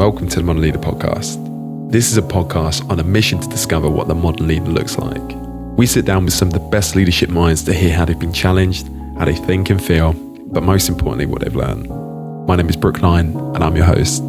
welcome to the Modern Leader Podcast. This is a podcast on a mission to discover what the modern leader looks like. We sit down with some of the best leadership minds to hear how they've been challenged, how they think and feel, but most importantly, what they've learned. My name is Brookline, and I'm your host.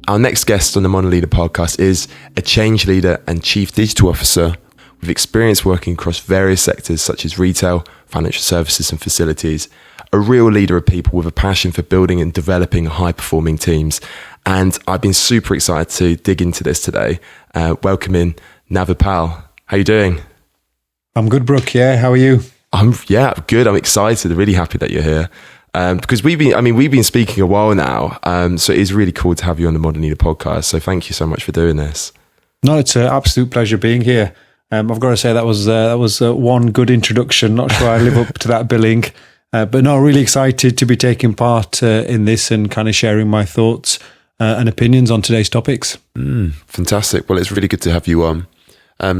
Our next guest on the Modern Leader Podcast is a change leader and chief digital officer with experience working across various sectors such as retail, financial services and facilities, a real leader of people with a passion for building and developing high-performing teams. And I've been super excited to dig into this today. Welcoming Nav Uppal. How are you doing? I'm good, Brooke. Yeah, how are you? I'm good. I'm excited. I'm really happy that you're here. Because we've been speaking a while now, so it is really cool to have you on the Modern Leader Podcast. So thank you so much for doing this. No, it's an absolute pleasure being here. I've got to say that was one good introduction. Not sure I live up to that billing, but no, really excited to be taking part in this and kind of sharing my thoughts and opinions on today's topics. Fantastic. Well, it's really good to have you on.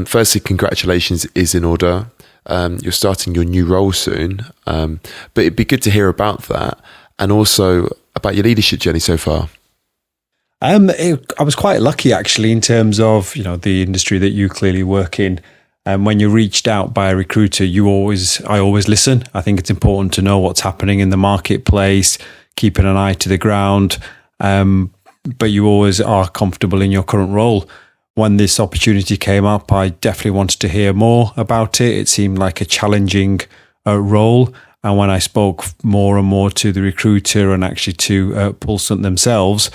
Firstly, congratulations is in order. You're starting your new role soon, but it'd be good to hear about that and also about your leadership journey so far. I was quite lucky actually in terms of the industry that you clearly work in. When you're reached out by a recruiter, I always listen. I think it's important to know what's happening in the marketplace, keeping an eye to the ground, but you always are comfortable in your current role. When this opportunity came up, I definitely wanted to hear more about it. It seemed like a challenging role. And when I spoke more and more to the recruiter and actually to Pulsant themselves,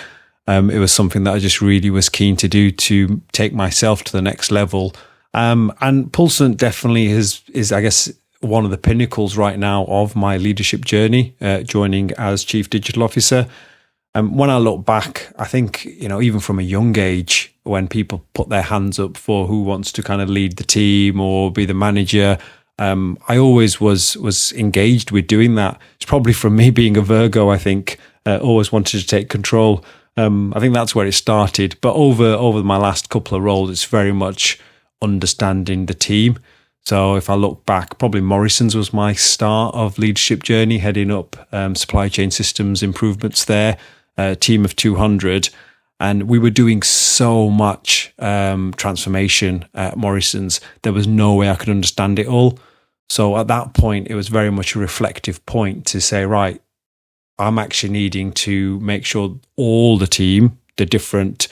it was something that I just really was keen to do to take myself to the next level. And Pulsant definitely is, I guess, one of the pinnacles right now of my leadership journey, joining as Chief Digital Officer. When I look back, I think, even from a young age, when people put their hands up for who wants to kind of lead the team or be the manager, I always was engaged with doing that. It's probably from me being a Virgo, I think, always wanted to take control. I think that's where it started. But over my last couple of roles, it's very much understanding the team. So if I look back, probably Morrison's was my start of leadership journey, heading up supply chain systems improvements there. A team of 200, and we were doing so much transformation at Morrison's. There was no way I could understand it all. So at that point, it was very much a reflective point to say, right, I'm actually needing to make sure all the team, the different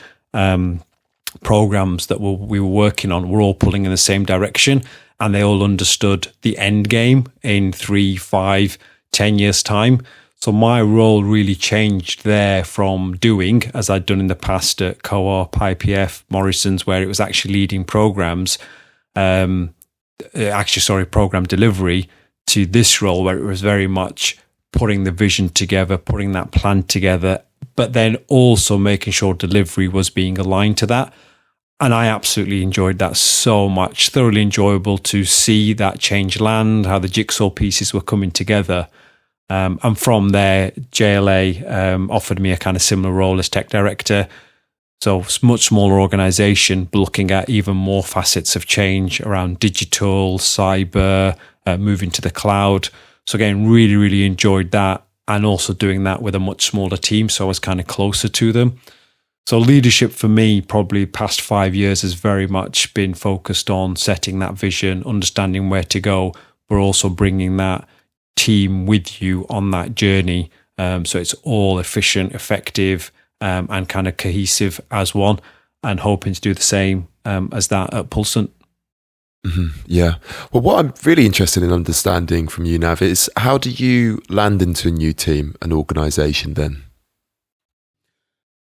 programs that we were working on, were all pulling in the same direction, and they all understood the end game in 3, 5, 10 years' time. So my role really changed there from doing, as I'd done in the past at Co-op, IPF, Morrison's, where it was actually leading programs, program delivery, to this role where it was very much putting the vision together, putting that plan together, but then also making sure delivery was being aligned to that. And I absolutely enjoyed that so much, thoroughly enjoyable to see that change land, how the jigsaw pieces were coming together. And from there, JLA offered me a kind of similar role as tech director. So it's a much smaller organization, but looking at even more facets of change around digital, cyber, moving to the cloud. So again, really, really enjoyed that, and also doing that with a much smaller team. So I was kind of closer to them. So leadership for me, probably past 5 years, has very much been focused on setting that vision, understanding where to go, but also bringing that team with you on that journey, so it's all efficient, effective, and kind of cohesive as one, and hoping to do the same as that at Pulsant. Mm-hmm. Yeah. Well, what I'm really interested in understanding from you, Nav, is how do you land into a new team, an organisation then?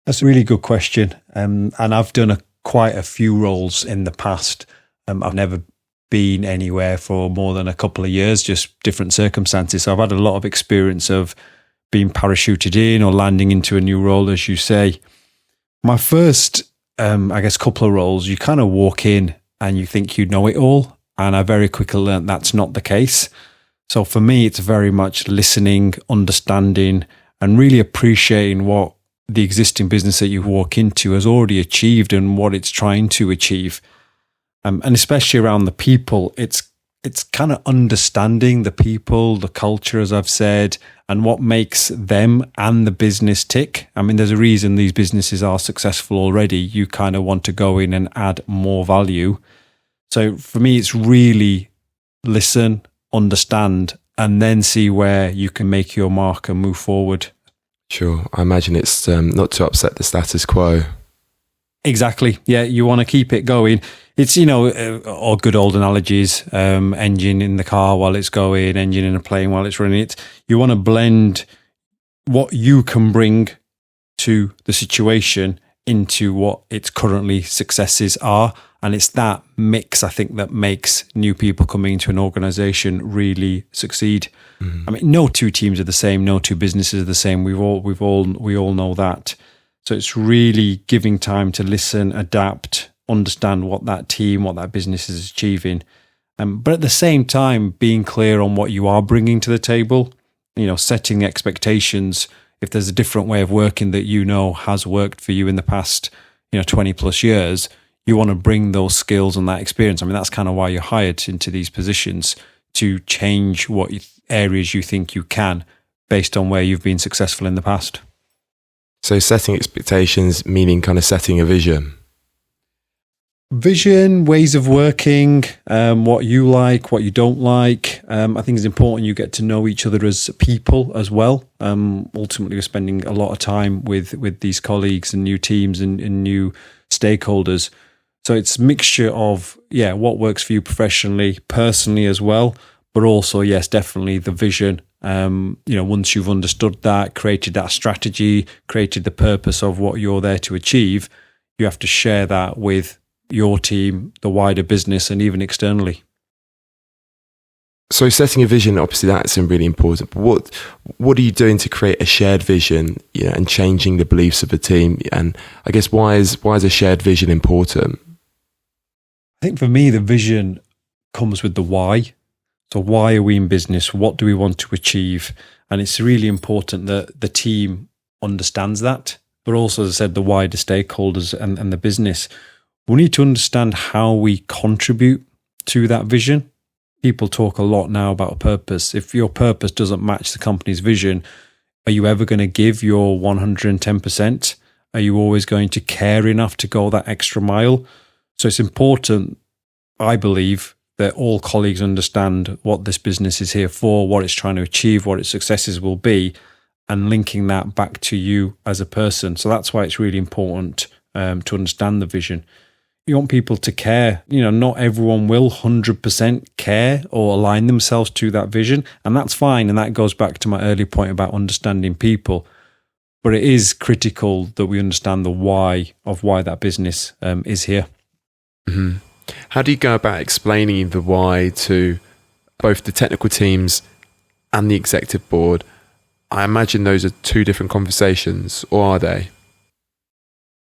That's a really good question, and I've done quite a few roles in the past. I've never been anywhere for more than a couple of years, just different circumstances. So I've had a lot of experience of being parachuted in or landing into a new role, as you say. My first, couple of roles, you kind of walk in and you think you know it all. And I very quickly learned that's not the case. So for me, it's very much listening, understanding, and really appreciating what the existing business that you walk into has already achieved and what it's trying to achieve. And especially around the people, it's it's kind of understanding the people, the culture, as I've said, and what makes them and the business tick. I mean, there's a reason these businesses are successful already. You kind of want to go in and add more value. So for me, it's really listen, understand, and then see where you can make your mark and move forward. Sure. I imagine it's not to upset the status quo. Exactly. Yeah, you want to keep it going. It's, all good old analogies, engine in the car while it's going, engine in a plane while it's running. You want to blend what you can bring to the situation into what its currently successes are. And it's that mix, I think, that makes new people coming into an organization really succeed. I mean, no two teams are the same. No two businesses are the same. We all know that. So it's really giving time to listen, adapt, understand what that team, what that business is achieving. But at the same time, being clear on what you are bringing to the table, setting expectations. If there's a different way of working that has worked for you in the past, 20 plus years, you want to bring those skills and that experience. I mean, that's kind of why you're hired into these positions, to change what areas you think you can based on where you've been successful in the past. So setting expectations, meaning kind of setting a vision. Vision, ways of working, what you like, what you don't like. I think it's important you get to know each other as people as well. Ultimately, we're spending a lot of time with these colleagues and new teams and new stakeholders. So it's a mixture of, what works for you professionally, personally as well, but also, yes, definitely the vision. Once you've understood that, created that strategy, created the purpose of what you're there to achieve, you have to share that with your team, the wider business, and even externally. So setting a vision, obviously that's really important. But what are you doing to create a shared vision, and changing the beliefs of the team? And I guess why is a shared vision important? I think for me, the vision comes with the why. So why are we in business? What do we want to achieve? And it's really important that the team understands that, but also, as I said, the wider stakeholders and the business. We need to understand how we contribute to that vision. People talk a lot now about purpose. If your purpose doesn't match the company's vision, are you ever going to give your 110%? Are you always going to care enough to go that extra mile? So it's important, I believe, that all colleagues understand what this business is here for, what it's trying to achieve, what its successes will be, and linking that back to you as a person. So that's why it's really important to understand the vision. You want people to care. Not everyone will 100% care or align themselves to that vision, and that's fine. And that goes back to my earlier point about understanding people. But it is critical that we understand the why of why that business is here. Mm-hmm. How do you go about explaining the why to both the technical teams and the executive board? I imagine those are two different conversations, or are they?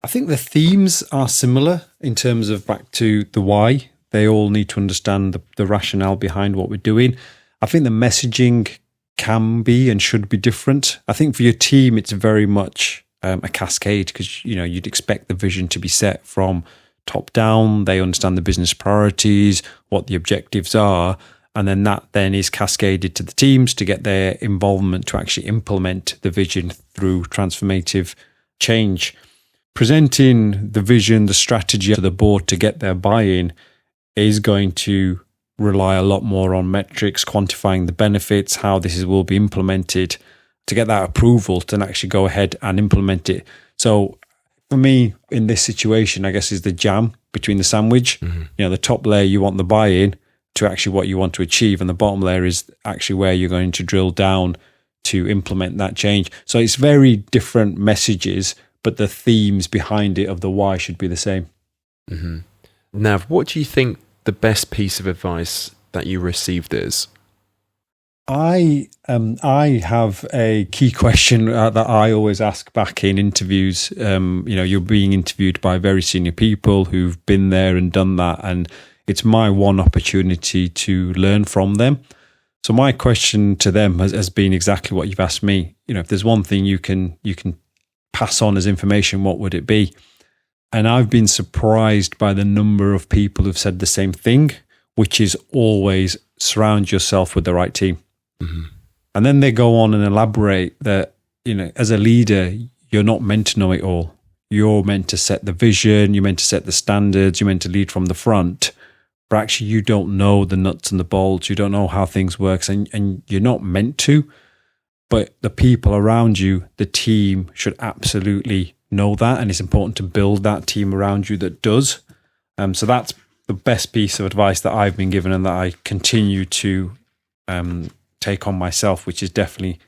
I think the themes are similar in terms of back to the why. They all need to understand the rationale behind what we're doing. I think the messaging can be and should be different. I think for your team, it's very much a cascade, because you'd expect the vision to be set from top down. They understand the business priorities, what the objectives are, and then that then is cascaded to the teams to get their involvement to actually implement the vision through transformative change. Presenting the vision, the strategy to the board to get their buy-in is going to rely a lot more on metrics, quantifying the benefits, how this will be implemented, to get that approval to actually go ahead and implement it. So for me, in this situation, I guess, is the jam between the sandwich. Mm-hmm. The top layer, you want the buy-in to actually what you want to achieve, and the bottom layer is actually where you're going to drill down to implement that change. So it's very different messages, but the themes behind it of the why should be the same. Mm-hmm. Nav, what do you think the best piece of advice that you received is? I have a key question that I always ask back in interviews. You're being interviewed by very senior people who've been there and done that, and it's my one opportunity to learn from them. So my question to them has been exactly what you've asked me. If there's one thing you can pass on as information, what would it be? And I've been surprised by the number of people who've said the same thing, which is always surround yourself with the right team. Mm-hmm. And then they go on and elaborate that, as a leader, you're not meant to know it all. You're meant to set the vision, you're meant to set the standards, you're meant to lead from the front. But actually, you don't know the nuts and the bolts. You don't know how things work, and you're not meant to. But the people around you, the team, should absolutely know that. And it's important to build that team around you that does. So that's the best piece of advice that I've been given and that I continue to take on myself, which is definitely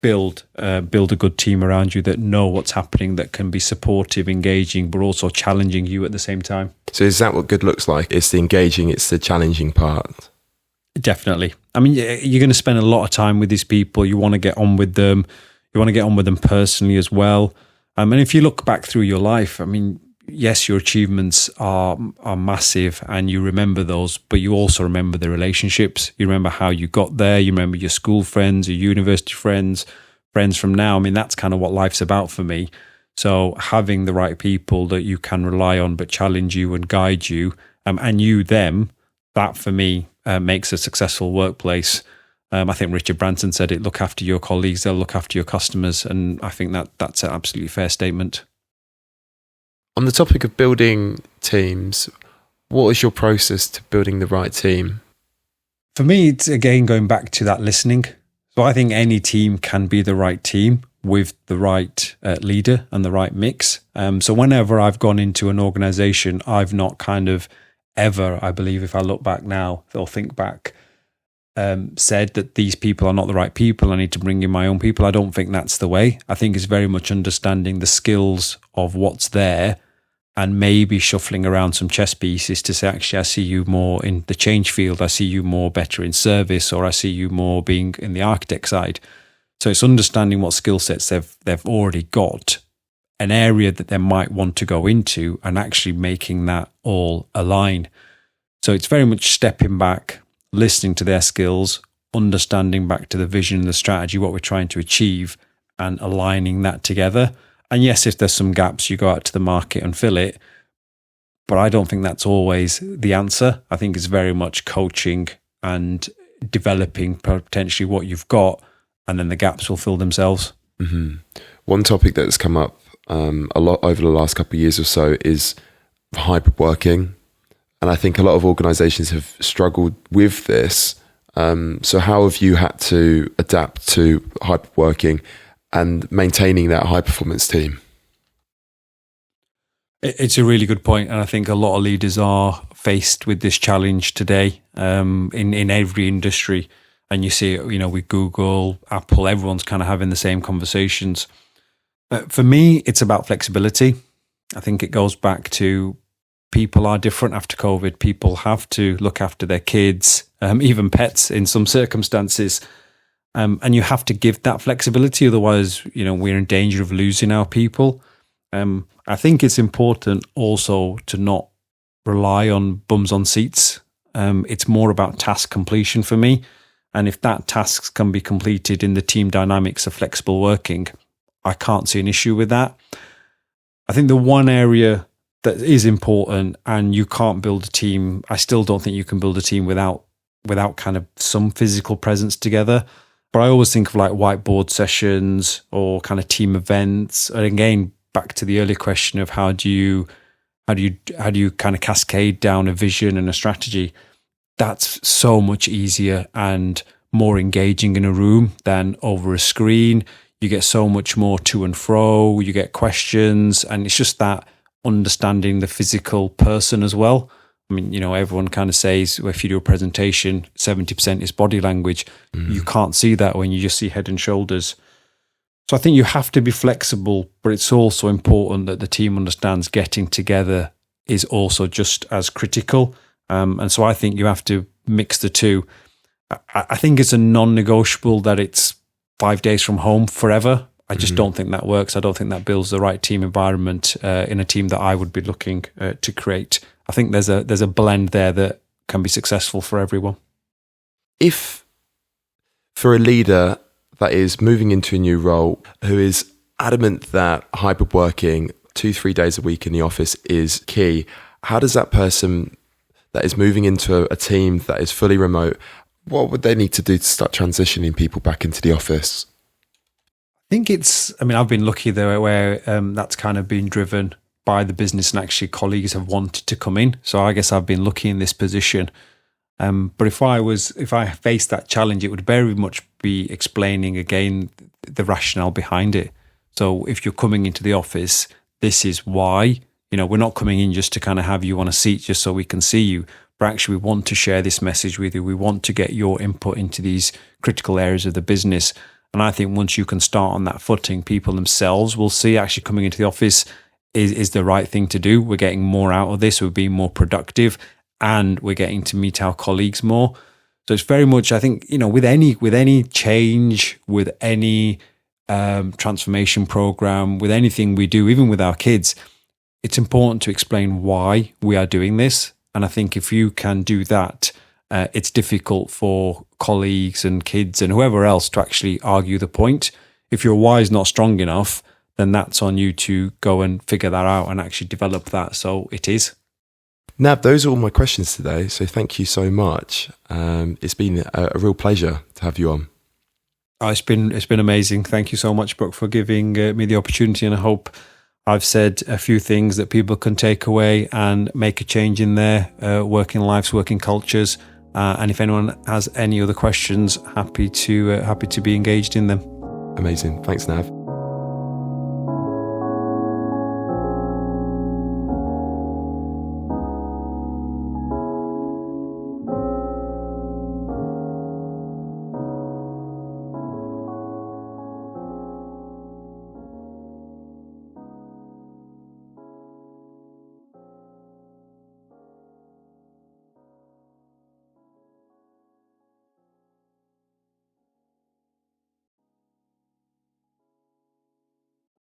build a good team around you that know what's happening, that can be supportive, engaging, but also challenging you at the same time. So is that what good looks like? It's the engaging, it's the challenging part. Definitely. I mean, you're going to spend a lot of time with these people. You want to get on with them. You want to get on with them personally as well. And if you look back through your life, I mean, yes, your achievements are massive and you remember those, but you also remember the relationships. You remember how you got there. You remember your school friends, your university friends, friends from now. I mean, that's kind of what life's about for me. So having the right people that you can rely on, but challenge you and guide you, and you them, that for me makes a successful workplace. I think Richard Branson said it, look after your colleagues, they'll look after your customers. And I think that's an absolutely fair statement. On the topic of building teams, what is your process to building the right team? For me, it's again going back to that listening. So I think any team can be the right team with the right leader and the right mix. So whenever I've gone into an organization, I've not kind of ever, I believe, if I look back now or think back, said that these people are not the right people. I need to bring in my own people. I don't think that's the way. I think it's very much understanding the skills of what's there and maybe shuffling around some chess pieces to say, actually, I see you more in the change field. I see you more better in service, or I see you more being in the architect side. So it's understanding what skill sets they've already got, an area that they might want to go into, and actually making that all align. So it's very much stepping back, listening to their skills, understanding back to the vision and the strategy, what we're trying to achieve, and aligning that together. And yes, if there's some gaps, you go out to the market and fill it. But I don't think that's always the answer. I think it's very much coaching and developing potentially what you've got, and then the gaps will fill themselves. Mm-hmm. One topic that's come up a lot over the last couple of years or so is hybrid working. And I think a lot of organizations have struggled with this. So how have you had to adapt to hybrid working and maintaining that high performance team? It's a really good point. And I think a lot of leaders are faced with this challenge today in every industry. And you see it, with Google, Apple, everyone's kind of having the same conversations. For me, it's about flexibility. I think it goes back to people are different after COVID. People have to look after their kids, even pets in some circumstances. And you have to give that flexibility. Otherwise, we're in danger of losing our people. I think it's important also to not rely on bums on seats. It's more about task completion for me. And if that task can be completed in the team dynamics of flexible working, I can't see an issue with that. I think the one area that is important, and you can't build a team, I still don't think you can build a team without kind of some physical presence together. But I always think of like whiteboard sessions or kind of team events. And again, back to the earlier question of how do you kind of cascade down a vision and a strategy? That's so much easier and more engaging in a room than over a screen. You get so much more to and fro, you get questions, and it's just that understanding the physical person as well. I mean, everyone kind of says, well, if you do a presentation, 70% is body language. You can't see that when you just see head and shoulders. So I think you have to be flexible, but it's also important that the team understands getting together is also just as critical. And so I think you have to mix the two. I think it's a non-negotiable that it's 5 days from home forever. I just don't think that works. I don't think that builds the right team environment in a team that I would be looking to create. I think there's a blend there that can be successful for everyone. If for a leader that is moving into a new role, who is adamant that hybrid working 2-3 days a week in the office is key, how does that person that is moving into a team that is fully remote, what would they need to do to start transitioning people back into the office? I think I've been lucky there where that's kind of been driven by the business, and actually colleagues have wanted to come in. So I guess I've been lucky in this position. But if I faced that challenge, it would very much be explaining again the rationale behind it. So if you're coming into the office, this is why. We're not coming in just to kind of have you on a seat just so we can see you, but actually we want to share this message with you. We want to get your input into these critical areas of the business. And I think once you can start on that footing, people themselves will see actually coming into the office is the right thing to do. We're getting more out of this. We're being more productive, and we're getting to meet our colleagues more. So it's very much, I think, with any change, with any transformation program, with anything we do, even with our kids, it's important to explain why we are doing this. And I think if you can do that, it's difficult for colleagues and kids and whoever else to actually argue the point. If your why is not strong enough, then that's on you to go and figure that out and actually develop that. So it is. Nav, those are all my questions today. So thank you so much. It's been a real pleasure to have you on. Oh, it's been amazing. Thank you so much, Brooke, for giving me the opportunity. And I hope I've said a few things that people can take away and make a change in their working lives, working cultures. And if anyone has any other questions, happy to be engaged in them. Amazing. Thanks, Nav.